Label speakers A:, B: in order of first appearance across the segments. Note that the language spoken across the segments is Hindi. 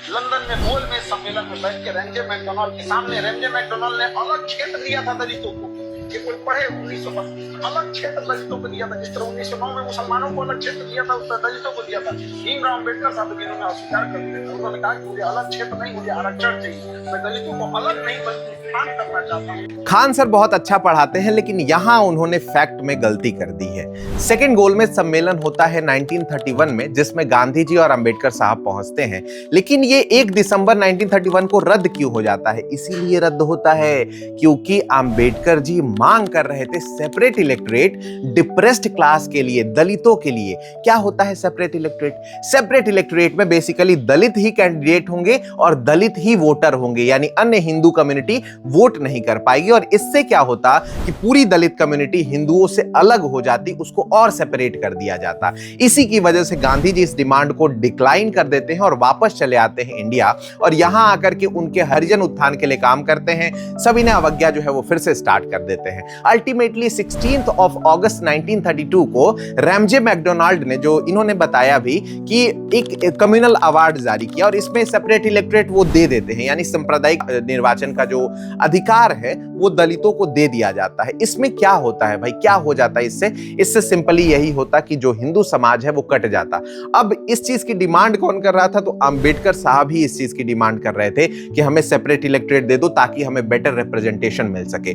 A: लंदन में गोल में सम्मेलन में बैठ के रेंजे मैकडोनाल्ड के सामने रेंजे मैकडोनाल्ड ने अलग क्षेत्र दिया था दलितों को। ये कोई पढ़े 1925 अलग क्षेत्र दलितों को दिया था, जिस तरह 1909 में मुसलमानों को अलग क्षेत्र दिया था उस तरह दलितों को दिया था। भीमराव अम्बेडकर साहब जिन्होंने अस्वीकार कर दिया, उन्होंने कहा कि मुझे अलग क्षेत्र नहीं, मुझे आरक्षण चाहिए, मैं दलितों को अलग नहीं बल्कि उत्थान करना चाहता हूँ।
B: खान सर बहुत अच्छा पढ़ाते हैं, लेकिन यहां उन्होंने फैक्ट में गलती कर दी है। सेकेंड गोलमेज सम्मेलन होता है 1931 में, जिसमें गांधी जी और अंबेडकर साहब पहुंचते हैं, लेकिन ये 1 दिसंबर 1931 को रद्द क्यों हो जाता है? इसीलिए रद्द होता है क्योंकि अंबेडकर जी मांग कर रहे थे सेपरेट इलेक्टोरेट डिप्रेस्ड क्लास के लिए, दलितों के लिए। क्या होता है सेपरेट इलेक्टोरेट? सेपरेट इलेक्टोरेट में बेसिकली दलित ही कैंडिडेट होंगे और दलित ही वोटर होंगे, यानी अन्य हिंदू कम्युनिटी वोट नहीं कर पाएगी। और इससे क्या होता कि पूरी दलित कम्युनिटी हिंदुओं से अलग हो जाती, उसको और सेपरेट कर दिया जाता। इसी की वजह से गांधी जी इस डिमांड को डिक्लाइन कर देते हैं और वापस चले आते हैं इंडिया, और यहां आकर के उनके हरिजन उत्थान के लिए काम करते हैं। सभी ने अवज्ञा जो है वो फिर से स्टार्ट कर देते हैं। अल्टीमेटली 16 अगस्त 1932 को रेंजे मैकडोनाल्ड ने, जो इन्होंने बताया भी, कि एक कम्युनल अवार्ड जारी किया और इसमें सेपरेट इलेक्टोरेट वो दे देते हैं, यानी सांप्रदायिक निर्वाचन का जो अधिकार है वो दलितों को दे दिया जाता है। इसमें क्या होता है भाई, क्या हो जाता है इससे सिंपली यही होता कि जो हिंदू समाज है वो कट जाता। अब इस चीज की डिमांड कौन कर रहा था? तो अंबेडकर साहब ही इस चीज की डिमांड कर रहे थे कि हमें सेपरेट इलेक्टोरेट दे दो ताकि हमें बेटर रिप्रेजेंटेशन मिल सके।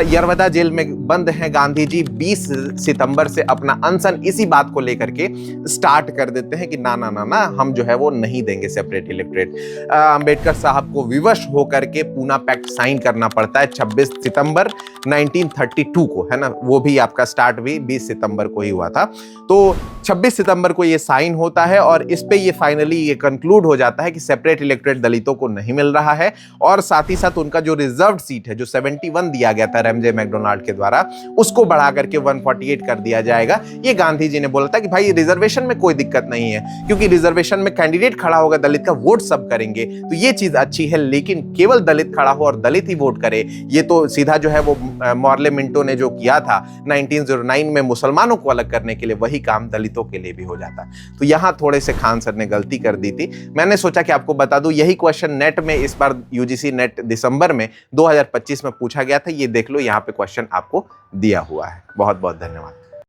B: यरवदा जेल में बंद हैं गांधी जी। 20 सितंबर से अपना अनशन इसी बात को लेकर के स्टार्ट कर देते हैं कि ना ना ना ना, हम जो है वो नहीं देंगे सेपरेट इलेक्टोरेट। अंबेडकर साहब को विवश होकर के पूना पैक्ट साइन करना पड़ता है 26 सितंबर 1932 को, है ना। वो भी आपका स्टार्ट भी 20 सितंबर को ही हुआ था। तो 26 सितंबर को ये साइन होता है और इस पे ये फाइनली ये कंक्लूड हो जाता है कि सेपरेट इलेक्टोरेट दलितों को नहीं मिल रहा है, और साथ ही साथ उनका जो रिजर्व्ड सीट है, जो 71 दिया गया था रेंजे मैकडोनाल्ड के द्वारा, उसको बढ़ा करके 148 कर दिया जाएगा। ये गांधी जी ने बोला था कि भाई रिजर्वेशन में कोई दिक्कत नहीं है, क्योंकि रिजर्वेशन में कैंडिडेट खड़ा होगा दलित का, वोट सब करेंगे, तो ये चीज अच्छी है। लेकिन केवल दलित खड़ा हो और दलित ही वोट करे, ये तो सीधा जो है वो मॉर्ले मिंटो ने जो किया था 1909 में मुसलमानों को अलग करने के लिए, वही काम दलितों के लिए भी हो जाता। तो यहां थोड़े से खान सर ने गलती कर दी थी। मैंने सोचा कि आपको बता दूं, यही क्वेश्चन नेट में इस बार यूजीसी नेट दिसंबर में 2025 में पूछा गया था। ये देख लो, यहां पे क्वेश्चन आपको दिया हुआ है। बहुत बहुत धन्यवाद।